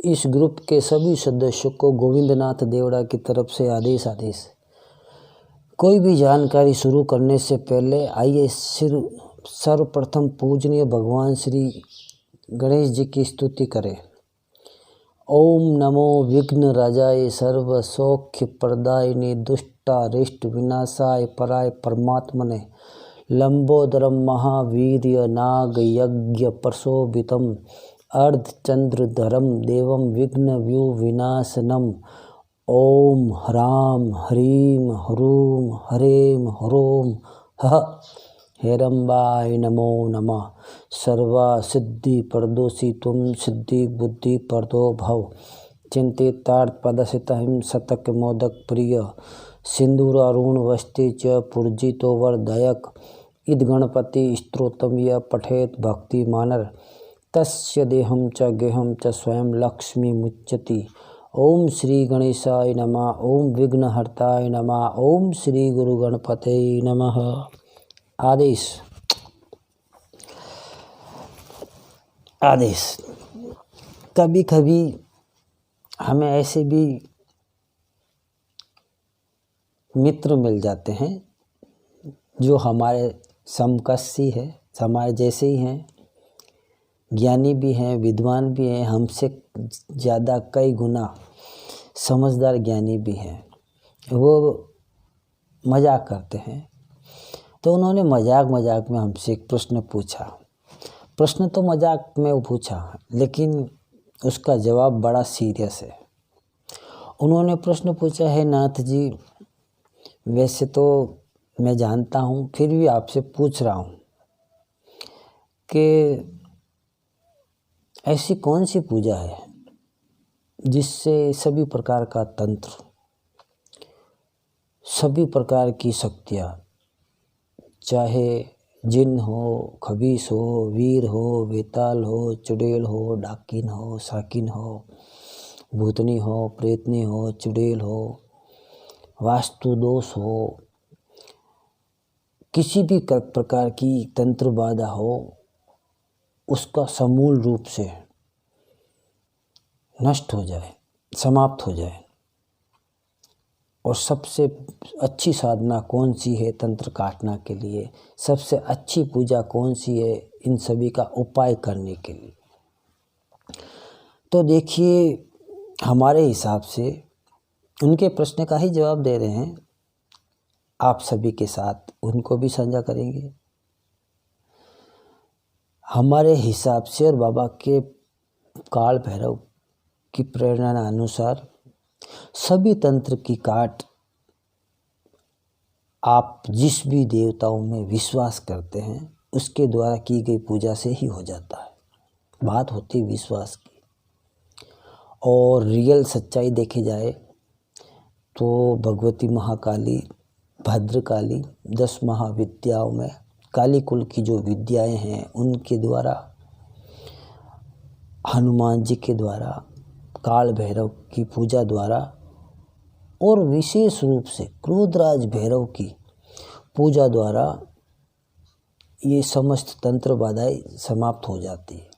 इस ग्रुप के सभी सदस्यों को गोविंदनाथ देवड़ा की तरफ से आदेश। कोई भी जानकारी शुरू करने से पहले आइए सर्वप्रथम पूजनीय भगवान श्री गणेश जी की स्तुति करें। ओम नमो विघ्न राजाय सर्व सौख्य प्रदायिने दुष्टारिष्ट विनाशाय पराय परमात्मने लंबोदरम महावीर्य नाग यज्ञ प्रशोभितम अर्धचंद्रधरम देवम विघ्न व्यू विनाशनम। ओम ह्रां ह्रीं ह्रूं हरें ह्रों ह हेरंबाय नमो नमः। सर्वा सिद्धि प्रदोषी तुम सिद्धि बुद्धि प्रदो भव। चिंतितार्थ पदसित हिम शतक मोदक प्रिय सिंदूरारुण वस्ति च पूर्जितो वरदायक। इद गणपति स्तोत्रम य पठेत भक्ति मानर तस्य देहं च गेहं च स्वयं लक्ष्मी मुच्यति। ओम श्री गणेशाय नमः। ओम विघ्नहर्ताय नमः। ओम श्री गुरु गणपते नमः। आदेश। कभी कभी हमें ऐसे भी मित्र मिल जाते हैं जो हमारे समकक्षी है, हमारे जैसे ही हैं, ज्ञानी भी हैं, विद्वान भी हैं, हमसे ज़्यादा कई गुना समझदार ज्ञानी भी हैं। वो मजाक करते हैं। तो उन्होंने मजाक में हमसे एक प्रश्न पूछा। प्रश्न तो मजाक में वो पूछा, लेकिन उसका जवाब बड़ा सीरियस है। उन्होंने प्रश्न पूछा, है नाथ जी, वैसे तो मैं जानता हूँ, फिर भी आपसे पूछ रहा हूँ कि ऐसी कौन सी पूजा है जिससे सभी प्रकार का तंत्र, सभी प्रकार की शक्तियाँ, चाहे जिन हो, खबीस हो, वीर हो, बेताल हो, चुड़ैल हो, डाकिन हो, साकिन हो, भूतनी हो, प्रेतनी हो, चुड़ैल हो, वास्तु दोष हो, किसी भी प्रकार की तंत्र बाधा हो, उसका समूल रूप से नष्ट हो जाए, समाप्त हो जाए। और सबसे अच्छी साधना कौन सी है तंत्र काटना के लिए, सबसे अच्छी पूजा कौन सी है इन सभी का उपाय करने के लिए। तो देखिए, हमारे हिसाब से उनके प्रश्न का ही जवाब दे रहे हैं, आप सभी के साथ उनको भी साझा करेंगे। हमारे हिसाब से और बाबा के काल भैरव की प्रेरणा अनुसार सभी तंत्र की काट आप जिस भी देवताओं में विश्वास करते हैं उसके द्वारा की गई पूजा से ही हो जाता है। बात होती विश्वास की। और रियल सच्चाई देखी जाए तो भगवती महाकाली, भद्रकाली, 10 महाविद्याओं में काली कुल की जो विद्याएं हैं उनके द्वारा, हनुमान जी के द्वारा, काल भैरव की पूजा द्वारा और विशेष रूप से क्रोधराज भैरव की पूजा द्वारा ये समस्त तंत्र बाधाएं समाप्त हो जाती है।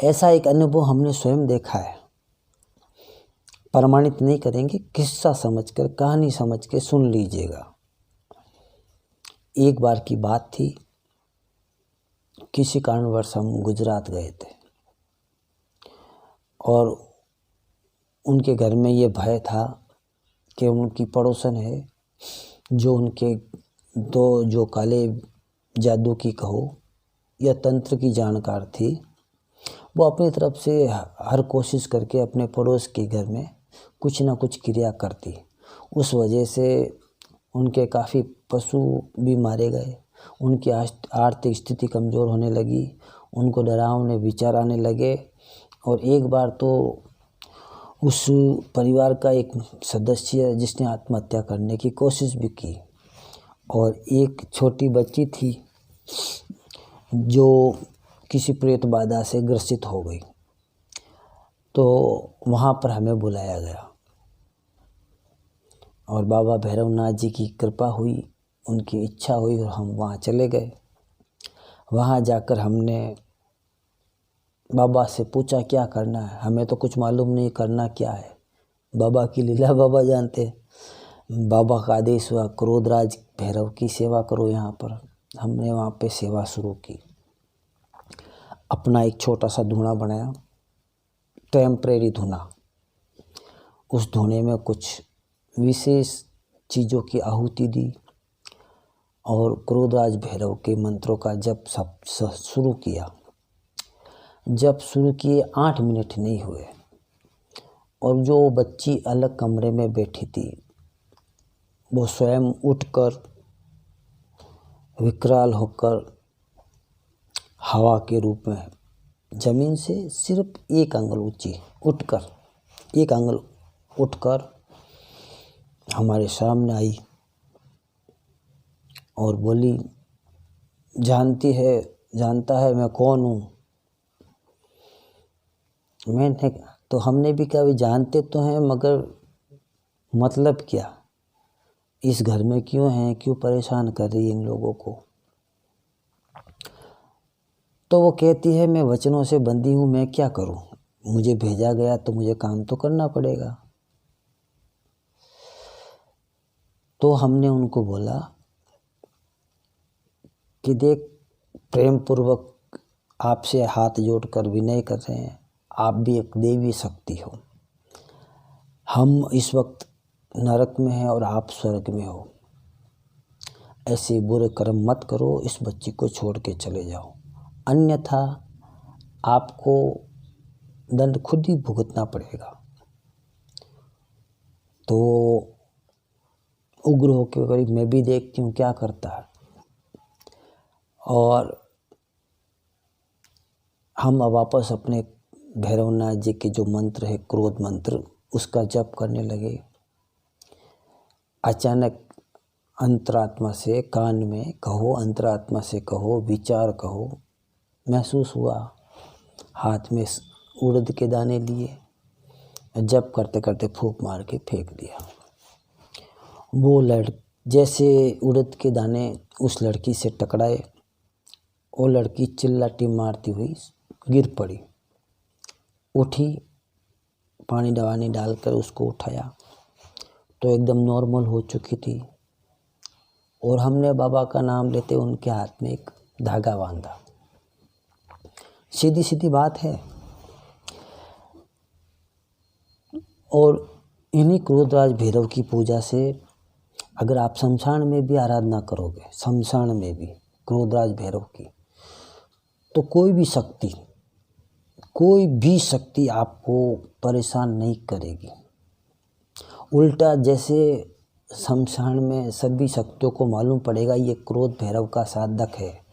ऐसा एक अनुभव हमने स्वयं देखा है। प्रमाणित नहीं करेंगे, किस्सा समझकर, कहानी समझ के सुन लीजिएगा। एक बार की बात थी, किसी कारणवश हम गुजरात गए थे और उनके घर में ये भय था कि उनकी पड़ोसन है जो उनके दो जो काले जादू की कहो या तंत्र की जानकार थी, वो अपनी तरफ से हर कोशिश करके अपने पड़ोस के घर में कुछ ना कुछ क्रिया करती। उस वजह से उनके काफ़ी पशु भी मारे गए, उनकी आर्थिक स्थिति कमज़ोर होने लगी, उनको डरावने विचार आने लगे। और एक बार तो उस परिवार का एक सदस्य जिसने आत्महत्या करने की कोशिश भी की, और एक छोटी बच्ची थी जो किसी प्रेत बाधा से ग्रसित हो गई। तो वहाँ पर हमें बुलाया गया और बाबा भैरवनाथ जी की कृपा हुई, उनकी इच्छा हुई और हम वहाँ चले गए। वहाँ जाकर हमने बाबा से पूछा क्या करना है, हमें तो कुछ मालूम नहीं करना क्या है, बाबा की लीला बाबा जानते। बाबा का आदेश हुआ क्रोधराज भैरव की सेवा करो यहाँ पर। हमने वहाँ पे सेवा शुरू की। अपना एक छोटा सा धूना बनाया, टेम्परेरी धूना। उस धूने में कुछ विशेष चीज़ों की आहुति दी और क्रोधराज भैरव के मंत्रों का जप सब शुरू किया। जब शुरू किए 8 मिनट नहीं हुए और जो बच्ची अलग कमरे में बैठी थी वो स्वयं उठकर विकराल होकर हवा के रूप में जमीन से सिर्फ 1 अंगुल ऊंची उठकर हमारे सामने आई और बोली, जानता है मैं कौन हूँ। मैंने तो हमने भी कहा जानते तो हैं मगर मतलब क्या, इस घर में क्यों हैं, क्यों परेशान कर रही है इन लोगों को। तो वो कहती है मैं वचनों से बंधी हूँ, मैं क्या करूँ, मुझे भेजा गया तो मुझे काम तो करना पड़ेगा। तो हमने उनको बोला कि देख, प्रेम पूर्वक आपसे हाथ जोड़कर विनय कर रहे हैं, आप भी एक देवी शक्ति हो। हम इस वक्त नरक में हैं और आप स्वर्ग में हो। ऐसे बुरे कर्म मत करो, इस बच्ची को छोड़ के चले जाओ, अन्यथा आपको दंड खुद ही भुगतना पड़ेगा। तो उग्र होकर करीब मैं भी देखती हूँ क्या करता है। और हम अब वापस अपने भैरवनाथ जी के जो मंत्र है, क्रोध मंत्र, उसका जप करने लगे। अचानक अंतरात्मा से कान में कहो, अंतरात्मा से कहो, विचार कहो, महसूस हुआ। हाथ में उड़द के दाने लिए, जप करते करते फूंक मार के फेंक दिया। वो जैसे उड़द के दाने उस लड़की से टकराए, वो लड़की चिल्लाती मारती हुई गिर पड़ी। उठी, पानी दवानी डालकर उसको उठाया तो एकदम नॉर्मल हो चुकी थी। और हमने बाबा का नाम लेते उनके हाथ में एक धागा बांधा। सीधी सीधी बात है। और इन्हीं क्रोधराज भैरव की पूजा से अगर आप शमशान में भी आराधना करोगे, शमशान में भी क्रोधराज भैरव की, तो कोई भी शक्ति आपको परेशान नहीं करेगी। उल्टा जैसे शमशान में सभी शक्तियों को मालूम पड़ेगा ये क्रोध भैरव का साधक है,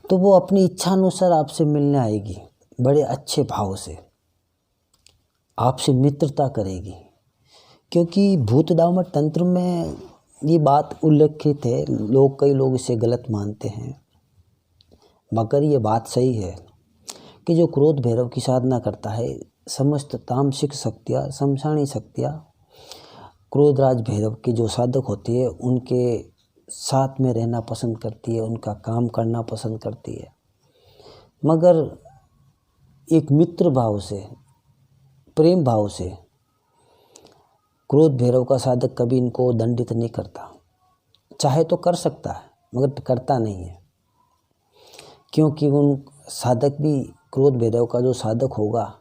तो वो अपनी इच्छा अनुसार आपसे मिलने आएगी, बड़े अच्छे भाव से आपसे मित्रता करेगी। क्योंकि भूत दामट तंत्र में ये बात उल्लेखित है। कई लोग इसे गलत मानते हैं, मगर ये बात सही है कि जो क्रोध भैरव की साधना करता है, समस्त तामसिक शक्तियाँ, शमशानी शक्तियाँ क्रोधराज भैरव की जो साधक होती है उनके साथ में रहना पसंद करती है, उनका काम करना पसंद करती है। मगर एक मित्र भाव से, प्रेम भाव से क्रोध भैरव का साधक कभी इनको दंडित नहीं करता। चाहे तो कर सकता है मगर करता नहीं है, क्योंकि उन साधक भी, क्रोध भैरव का जो साधक होगा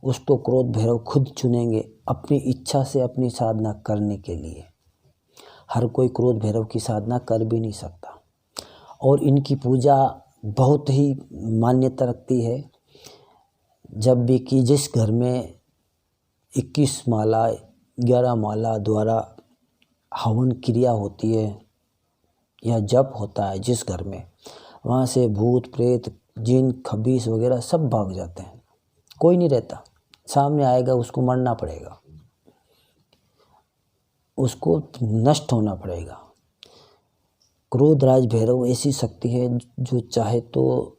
उसको क्रोध भैरव खुद चुनेंगे अपनी इच्छा से अपनी साधना करने के लिए। हर कोई क्रोध भैरव की साधना कर भी नहीं सकता। और इनकी पूजा बहुत ही मान्यता रखती है। जब भी कि जिस घर में 21 माला 11 माला द्वारा हवन क्रिया होती है या जप होता है जिस घर में, वहाँ से भूत प्रेत जिन खबीस वगैरह सब भाग जाते हैं। कोई नहीं रहता, सामने आएगा उसको मरना पड़ेगा, उसको नष्ट होना पड़ेगा। क्रोधराज भैरव ऐसी शक्ति है जो चाहे तो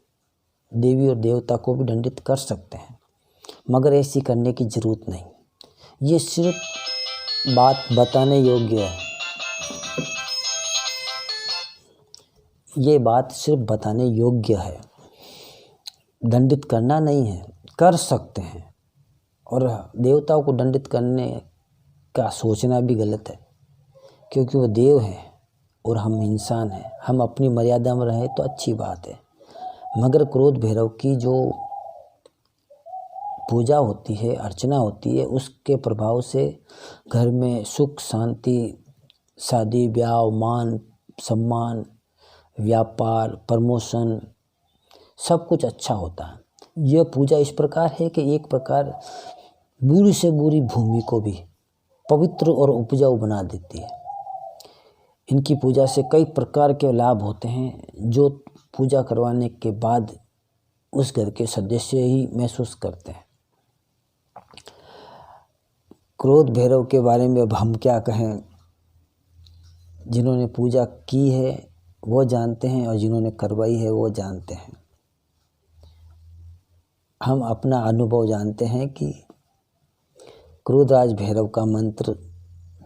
देवी और देवता को भी दंडित कर सकते हैं, मगर ऐसी करने की ज़रूरत नहीं। ये सिर्फ बात बताने योग्य है, ये बात सिर्फ बताने योग्य है दंडित करना नहीं है, कर सकते हैं। और देवताओं को दंडित करने का सोचना भी गलत है, क्योंकि वो देव हैं और हम इंसान हैं। हम अपनी मर्यादा में रहें तो अच्छी बात है। मगर क्रोध भैरव की जो पूजा होती है, अर्चना होती है, उसके प्रभाव से घर में सुख शांति, शादी ब्याह, मान सम्मान, व्यापार, प्रमोशन, सब कुछ अच्छा होता है। यह पूजा इस प्रकार है कि एक प्रकार बुरी से बुरी भूमि को भी पवित्र और उपजाऊ बना देती है। इनकी पूजा से कई प्रकार के लाभ होते हैं, जो पूजा करवाने के बाद उस घर के सदस्य ही महसूस करते हैं। क्रोध भैरव के बारे में अब हम क्या कहें। जिन्होंने पूजा की है वो जानते हैं, और जिन्होंने करवाई है वो जानते हैं। हम अपना अनुभव जानते हैं कि क्रोधराज भैरव का मंत्र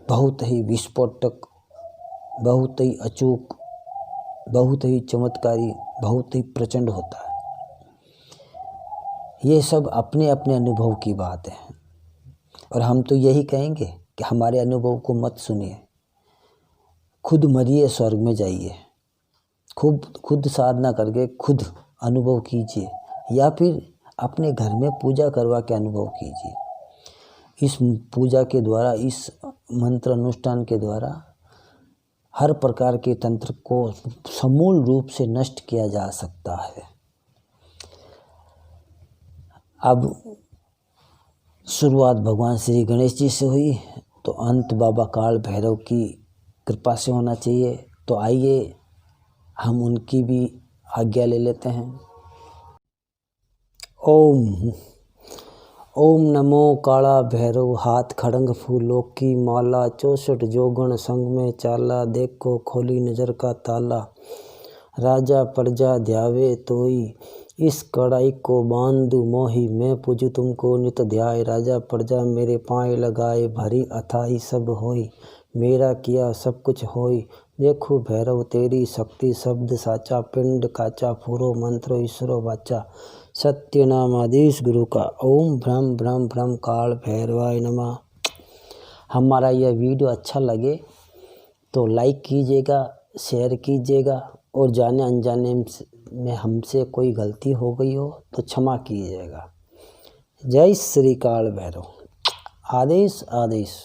बहुत ही विस्फोटक, बहुत ही अचूक, बहुत ही चमत्कारी, बहुत ही प्रचंड होता है। ये सब अपने अपने अनुभव की बात है, और हम तो यही कहेंगे कि हमारे अनुभव को मत सुनिए, खुद मरिए, स्वर्ग में जाइए, खुद साधना करके खुद अनुभव कीजिए, या फिर अपने घर में पूजा करवा के अनुभव कीजिए। इस पूजा के द्वारा, इस मंत्र अनुष्ठान के द्वारा हर प्रकार के तंत्र को समूल रूप से नष्ट किया जा सकता है। अब शुरुआत भगवान श्री गणेश जी से हुई, तो अंत बाबा काल भैरव की कृपा से होना चाहिए। तो आइए हम उनकी भी आज्ञा ले लेते हैं। ओम नमो काला भैरव, हाथ खड़ंग फूलों की माला, 64 जोगण संग में चाला, देखो खोली नजर का ताला, राजा प्रजा ध्यावे तोई, इस कड़ाई को बांधू मोही, मैं पूजू तुमको नित ध्याय, राजा प्रजा मेरे पाँव लगाए, भरी अथाई सब होई, मेरा किया सब कुछ होई, देखो भैरव तेरी शक्ति, शब्द साचा, पिंड काचा, फूरो मंत्रो ईश्वरो वाचा, सत्य नाम आदेश गुरु का। ओम ब्रह्म ब्रह्म ब्रह्म काल भैरवाय नमः। हमारा यह वीडियो अच्छा लगे तो लाइक कीजिएगा, शेयर कीजिएगा, और जाने अनजाने में हमसे कोई गलती हो गई हो तो क्षमा कीजिएगा। जय श्री काल भैरव। आदेश आदेश।